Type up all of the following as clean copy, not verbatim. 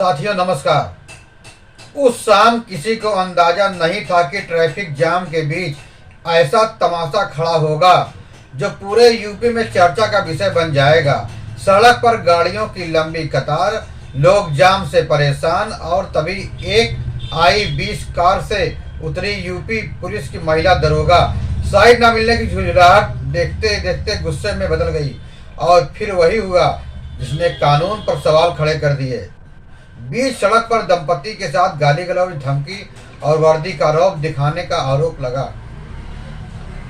साथियों नमस्कार। उस शाम किसी को अंदाजा नहीं था कि ट्रैफिक जाम के बीच ऐसा तमाशा खड़ा होगा जो पूरे यूपी में चर्चा का विषय बन जाएगा। सड़क पर गाड़ियों की लंबी कतार, लोग जाम से परेशान और तभी एक I-20 कार से उतरी यूपी पुलिस की महिला दरोगा। साइड न मिलने की झुंझलाहट देखते देखते गुस्से में बदल गई और फिर वही हुआ जिसने कानून पर सवाल खड़े कर दिए। बीच सड़क पर दंपति के साथ गाली गलौज, धमकी और वर्दी का रौब दिखाने का आरोप लगा।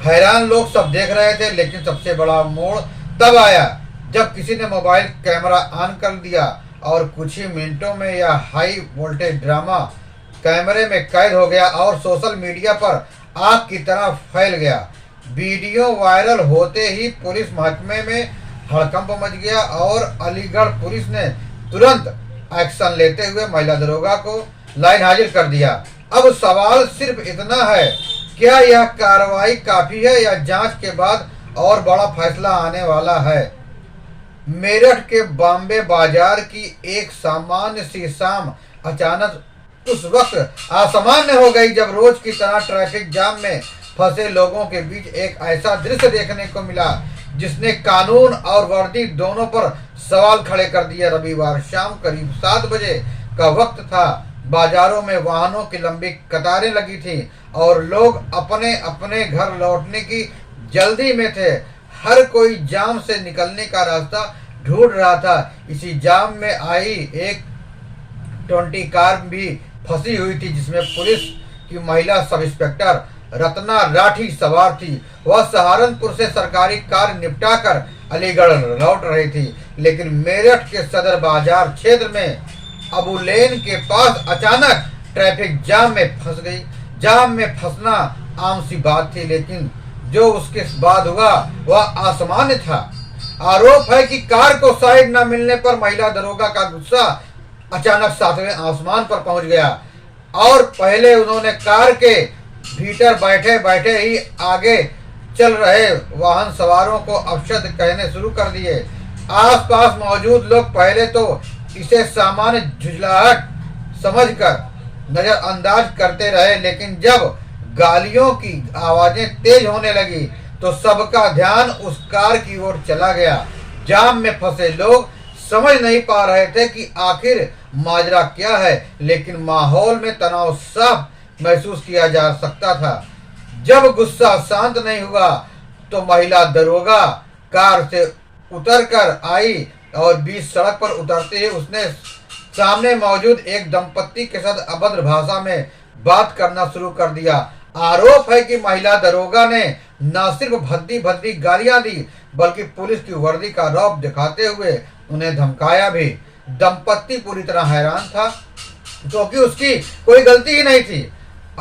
हैरान लोग सब देख रहे थे, लेकिन सबसे बड़ा मोड़ तब आया जब किसी ने मोबाइल कैमरा ऑन कर दिया और कुछ ही मिनटों में यह हाई वोल्टेज ड्रामा कैमरे में कैद हो गया और सोशल मीडिया पर आग की तरह फैल गया। वीडियो वायरल होते ही पुलिस महकमे में हड़कंप मच गया और अलीगढ़ पुलिस ने तुरंत एक्शन लेते हुए महिला दरोगा को लाइन हाजिर कर दिया। अब सवाल सिर्फ इतना है, क्या यह कार्रवाई काफी है या जांच के बाद और बड़ा फैसला आने वाला है? मेरठ के बॉम्बे बाजार की एक सामान्य सी शाम अचानक उस वक्त असामान्य हो गई जब रोज की तरह ट्रैफिक जाम में फंसे लोगों के बीच एक ऐसा दृश्य देखने को मिला जिसने कानून और वर्दी दोनों पर सवाल खड़े कर दिया। रविवार शाम करीब 7 बजे का वक्त था। बाजारों में वाहनों की लंबी कतारें लगी थी और लोग अपने अपने घर लौटने की जल्दी में थे। हर कोई जाम से निकलने का रास्ता ढूंढ रहा था। इसी जाम में आई एक 20 कार भी फंसी हुई थी जिसमें पुलिस की महिला सब इंस्पेक्टर रत्ना राठी सवार थी। वह सहारनपुर से सरकारी कार्य निपटाकर अलीगढ़ लौट रही थी, लेकिन मेरठ के सदर बाजार क्षेत्र में अबू लेन के पास अचानक ट्रैफिक जाम में फंस गई। जाम में फंसना आम सी बात थी, लेकिन जो उसके बाद हुआ वह असामान्य था। आरोप है कि कार को साइड न मिलने पर महिला दरोगा का गुस्सा अचानक 7वें आसमान पर पहुंच गया और पहले उन्होंने कार के भीतर बैठे बैठे ही आगे चल रहे वाहन सवारों को अपशब्द कहने शुरू कर दिए। आसपास मौजूद लोग पहले तो इसे सामान्य झुंझलाहट समझकर नजरअंदाज करते रहे, लेकिन जब गालियों की आवाजें तेज होने लगी तो सबका ध्यान उस कार की ओर चला गया। जाम में फंसे लोग समझ नहीं पा रहे थे कि आखिर माजरा क्या है, लेकिन माहौल में तनाव साफ महसूस किया जा सकता था। जब गुस्सा शांत नहीं हुआ तो महिला दरोगा कार से उतरकर आई और बीच सड़क पर उतरते ही उसने सामने मौजूद एक दंपत्ति के साथ अभद्र भाषा में बात करना शुरू कर दिया। आरोप है कि महिला दरोगा ने न सिर्फ भद्दी भद्दी गालियां दी बल्कि पुलिस की वर्दी का रौब दिखाते हुए उन्हें धमकाया भी। दंपत्ति पूरी तरह हैरान था क्योंकि उसकी कोई गलती ही नहीं थी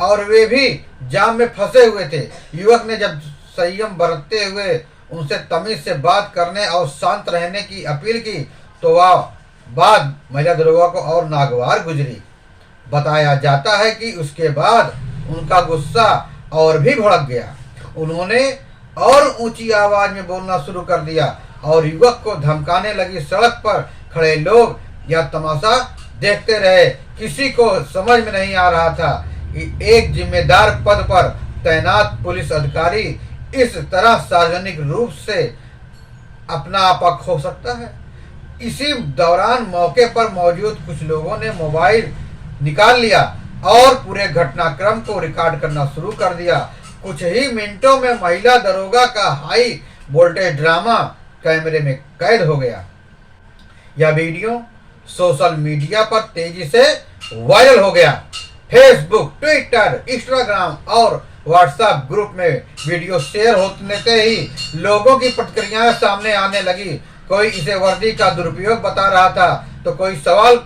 और वे भी जाम में फंसे हुए थे। युवक ने जब संयम बरतते हुए उनसे तमीज से बात करने और शांत रहने की अपील की तो वह बात महिला दरोगा को और नागवार गुजरी। बताया जाता है कि उसके बाद उनका गुस्सा और भी भड़क गया। उन्होंने और ऊंची आवाज में बोलना शुरू कर दिया और युवक को धमकाने लगी। सड़क पर खड़े लोग यह तमाशा देखते रहे। किसी को समझ में नहीं आ रहा था कि एक जिम्मेदार पद पर तैनात पुलिस अधिकारी इस तरह सार्वजनिक रूप से अपना आपा खो सकता है। इसी दौरान मौके पर मौजूद कुछ लोगों ने मोबाइल निकाल लिया और पूरे घटनाक्रम को रिकॉर्ड करना शुरू कर दिया। कुछ ही मिनटों में महिला दरोगा का हाई वोल्टेज ड्रामा कैमरे में कैद हो गया। यह वीडियो सोशल मीडिया पर तेजी से वायरल हो गया। फेसबुक, ट्विटर, इंस्टाग्राम और व्हाट्सएप ग्रुप में वीडियो शेयर होने से ही लोगों की प्रतिक्रियाएं सामने आने लगी। कोई इसे वर्दी का दुरुपयोग बता रहा था तो कोई सवाल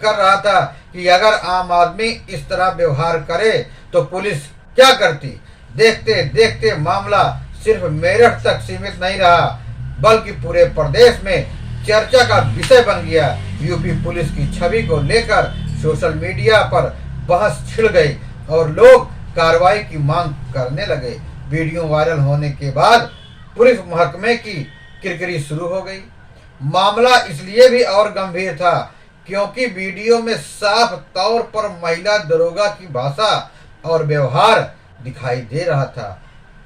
कर रहा था कि अगर आम आदमी इस तरह व्यवहार करे तो पुलिस क्या करती। देखते देखते मामला सिर्फ मेरठ तक सीमित नहीं रहा बल्कि पूरे प्रदेश में चर्चा का विषय बन गया। यूपी पुलिस की छवि को लेकर सोशल मीडिया पर बहस छिड़ गई और लोग कार्रवाई की मांग करने लगे। वीडियो वायरल होने के बाद पुलिस महकमे की किरकिरी शुरू हो गई। मामला इसलिए भी और गंभीर था क्योंकि वीडियो में साफ तौर पर महिला दरोगा की भाषा और व्यवहार दिखाई दे रहा था।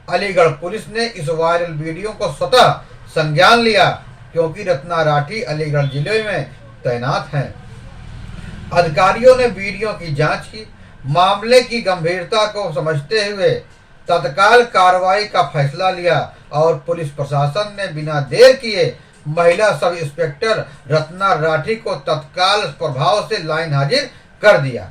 अलीगढ़ पुलिस ने इस वायरल वीडियो को स्वतः संज्ञान लिया, क्योंकि रत्ना राठी अलीगढ़ जिले में तैनात हैं। अधिकारियों ने वीडियो की जांच की, मामले की गंभीरता को समझते हुए तत्काल कार्रवाई का फैसला लिया और पुलिस प्रशासन ने बिना देर किए महिला सब इंस्पेक्टर रत्ना राठी को तत्काल प्रभाव से लाइन हाजिर कर दिया।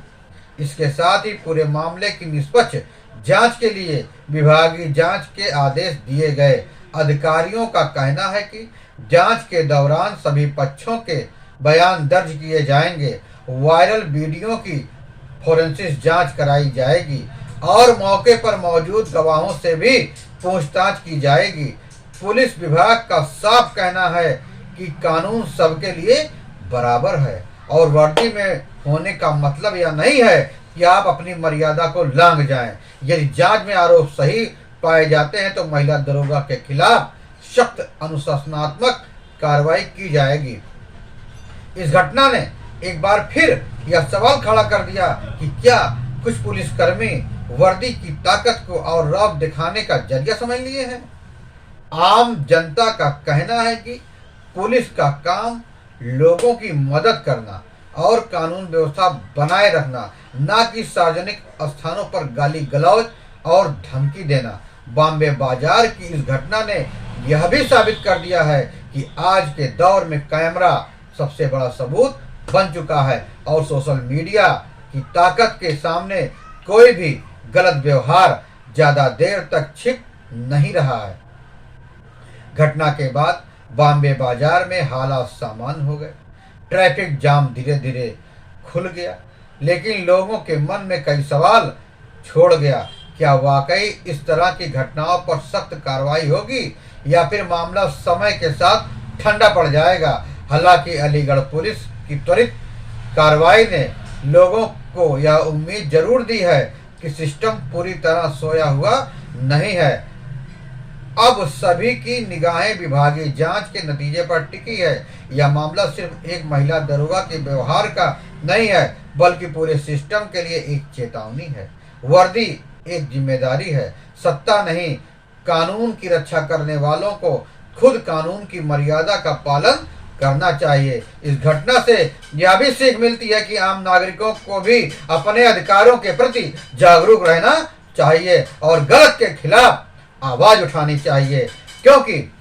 इसके साथ ही पूरे मामले की निष्पक्ष जांच के लिए विभागीय जांच के आदेश दिए गए। अधिकारियों का कहना है कि जांच के दौरान सभी पक्षों के बयान दर्ज किए जाएंगे, वायरल वीडियो की फोरेंसिक जांच कराई जाएगी और मौके पर मौजूद गवाहों से भी पूछताछ की जाएगी। पुलिस विभाग का साफ कहना है कि कानून सबके लिए बराबर है और वर्दी में होने का मतलब यह नहीं है कि आप अपनी मर्यादा को लांघ जाएं। यदि जांच में आरोप सही पाए जाते हैं तो महिला दरोगा के खिलाफ सख्त अनुशासनात्मक कार्रवाई की जाएगी। इस घटना ने एक बार फिर यह सवाल खड़ा कर दिया कि क्या कुछ पुलिसकर्मी वर्दी की ताकत को और रौब दिखाने का जरिया समझ लिए हैं। आम जनता का कहना है कि पुलिस का काम लोगों की मदद करना और कानून व्यवस्था बनाए रखना, न कि सार्वजनिक स्थानों पर गाली गलौज और धमकी देना। बॉम्बे बाजार की इस घटना ने यह भी साबित कर दिया है कि आज के दौर में कैमरा सबसे बड़ा सबूत बन चुका है और सोशल मीडिया की ताकत के सामने कोई भी गलत व्यवहार ज्यादा देर तक छिप नहीं रहा है। घटना के बाद बॉम्बे बाजार में हालात सामान्य हो गए। ट्रैफिक जाम धीरे धीरे खुल गया, लेकिन लोगों के मन में कई सवाल छोड़ गया। क्या वाकई इस तरह की घटनाओं पर सख्त कार्रवाई होगी या फिर मामला समय के साथ ठंडा पड़ जाएगा। हालांकि अलीगढ़ पुलिस की त्वरित कार्रवाई ने लोगों को यह उम्मीद जरूर दी है कि सिस्टम पूरी तरह सोया हुआ नहीं है। अब सभी की निगाहें विभागीय जांच के नतीजे पर टिकी है। यह मामला सिर्फ एक महिला दरोगा के व्यवहार का नहीं है, बल्कि पूरे सिस्टम के लिए एक चेतावनी है। वर्दी एक जिम्मेदारी है, सत्ता नहीं। कानून की रक्षा करने वालों को खुद कानून की मर्यादा का पालन करना चाहिए। इस घटना से यह भी सीख मिलती है कि आम नागरिकों को भी अपने अधिकारों के प्रति जागरूक रहना चाहिए और गलत के खिलाफ आवाज उठानी चाहिए, क्योंकि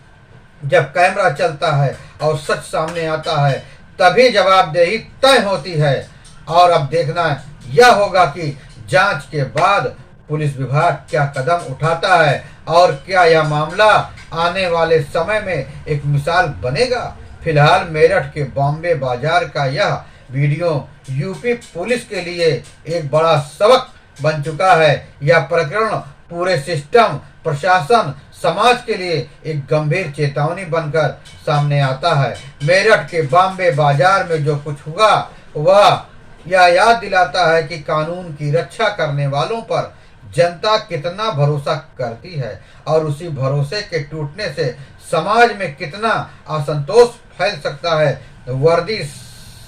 जब कैमरा चलता है और सच सामने आता है तभी जवाबदेही तय होती है। और अब देखना यह होगा कि जांच के बाद पुलिस विभाग क्या कदम उठाता है और क्या यह मामला आने वाले समय में एक मिसाल बनेगा। फिलहाल मेरठ के बॉम्बे बाजार का यह वीडियो यूपी पुलिस के लिए एक बड़ा सबक बन चुका है। यह प्रकरण पूरे सिस्टम, प्रशासन, समाज के लिए एक गंभीर चेतावनी बनकर सामने आता है। मेरठ के बॉम्बे बाजार में जो कुछ हुआ वह यह याद दिलाता है कि कानून की रक्षा करने वालों पर जनता कितना भरोसा करती है और उसी भरोसे के टूटने से समाज में कितना असंतोष फैल सकता है। वर्दी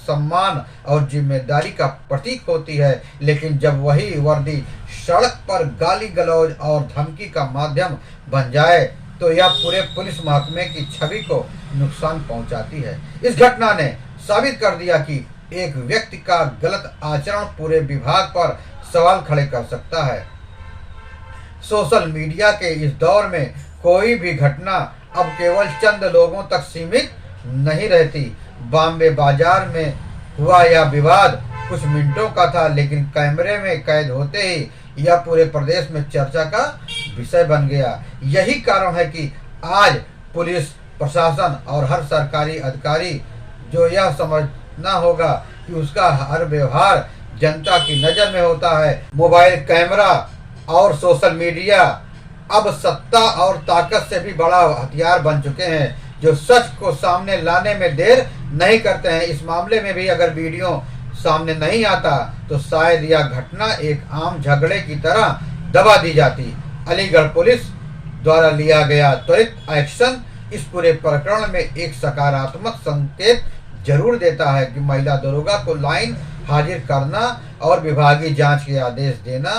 सम्मान और जिम्मेदारी का प्रतीक होती है, लेकिन जब वही वर्दी सड़क पर गाली गलौज और धमकी का माध्यम बन जाए तो यह पूरे पुलिस महकमे की छवि को नुकसान पहुंचाती है। इस घटना ने साबित कर दिया कि एक व्यक्ति का गलत आचरण पूरे विभाग पर सवाल खड़े कर सकता है। सोशल मीडिया के इस दौर में कोई भी घटना अब केवल चंद लोगों तक सीमित नहीं रहती। बॉम्बे बाजार में हुआ यह विवाद कुछ मिनटों का था, लेकिन कैमरे में कैद होते ही यह पूरे प्रदेश में चर्चा का विषय बन गया। यही कारण है कि आज पुलिस प्रशासन और हर सरकारी अधिकारी जो यह समझना होगा कि उसका हर व्यवहार जनता की नजर में होता है। मोबाइल कैमरा और सोशल मीडिया अब सत्ता और ताकत से भी बड़ा हथियार बन चुके हैं, जो सच को सामने लाने में देर नहीं करते हैं। इस मामले में भी अगर वीडियो सामने नहीं आता तो शायद यह घटना एक आम झगड़े की तरह दबा दी जाती। अलीगढ़ पुलिस द्वारा लिया गया त्वरित एक्शन इस पूरे प्रकरण में एक सकारात्मक संकेत जरूर देता है कि महिला दरोगा को लाइन हाजिर करना और विभागीय जांच के आदेश देना।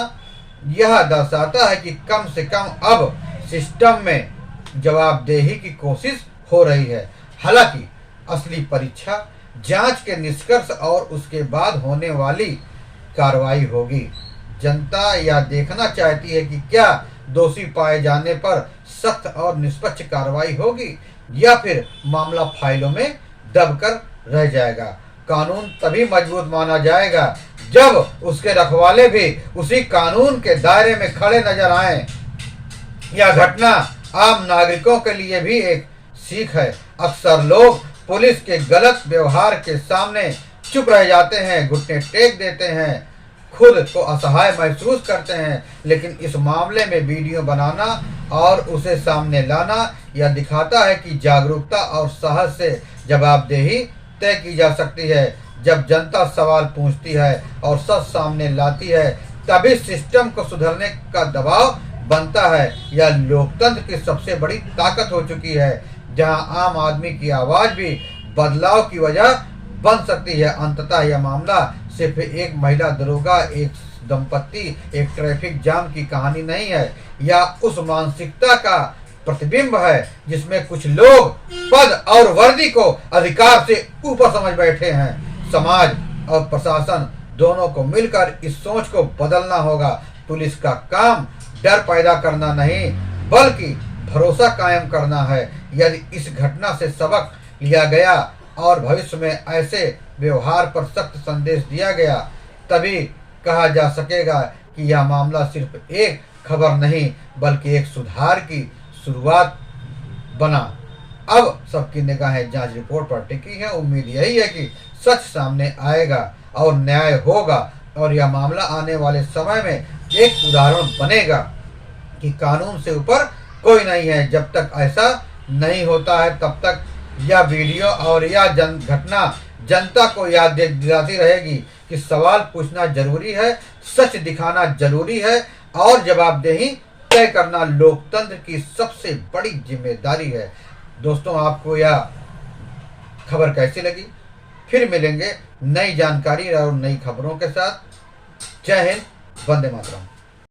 यह दर्शाता है कि कम से कम अब सिस्टम में जवाबदेही की कोशिश हो रही है। हालांकि असली परीक्षा जांच के निष्कर्ष और उसके बाद होने वाली कार्रवाई होगी। जनता यह देखना चाहती है कि क्या दोषी पाए जाने पर सख्त और निष्पक्ष कार्रवाई होगी या फिर मामला फाइलों में दबकर रह जाएगा। कानून तभी मजबूत माना जाएगा जब उसके रखवाले भी उसी कानून के दायरे में खड़े नजर आए। यह घटना आम नागरिकों के लिए भी एक सीख है। अक्सर लोग पुलिस के गलत व्यवहार के सामने चुप रह जाते हैं, घुटने टेक देते हैं, खुद को असहाय महसूस करते हैं। लेकिन इस मामले में वीडियो बनाना और उसे सामने लाना यह दिखाता है कि जागरूकता और साहस से जवाबदेही तय की जा सकती है। जब जनता सवाल पूछती है और सच सामने लाती है तभी सिस्टम को सुधरने का दबाव बनता है। यह लोकतंत्र की सबसे बड़ी ताकत हो चुकी है, जहां आम आदमी की आवाज भी बदलाव की वजह बन सकती है। अंततः यह मामला सिर्फ एक महिला दरोगा, एक दंपत्ति, एक ट्रैफिक जाम की कहानी नहीं है। यह उस मानसिकता का प्रतिबिंब है जिसमें कुछ लोग पद और वर्दी को अधिकार से ऊपर समझ बैठे हैं। समाज और प्रशासन दोनों को मिलकर इस सोच को बदलना होगा। पुलिस का काम डर पैदा करना नहीं बल्कि भरोसा कायम करना है। यदि इस घटना से सबक लिया गया और भविष्य में ऐसे व्यवहार पर सख्त संदेश दिया गया तभी कहा जा सकेगा कि यह मामला सिर्फ एक खबर नहीं बल्कि एक सुधार की शुरुआत बना। अब सबकी निगाहें जांच रिपोर्ट पर टिकी है। उम्मीद यही है कि सच सामने आएगा और न्याय होगा और यह मामला आने वाले समय में एक उदाहरण बनेगा कि कानून से ऊपर कोई नहीं है। जब तक ऐसा नहीं होता है तब तक यह वीडियो और यह घटना जनता को याद दिलाती रहेगी कि सवाल पूछना जरूरी है, सच दिखाना जरूरी है और जवाबदेही तय करना लोकतंत्र की सबसे बड़ी जिम्मेदारी है। दोस्तों, आपको यह खबर कैसी लगी? फिर मिलेंगे नई जानकारी और नई खबरों के साथ। जय हिंद, वंदे मातरम।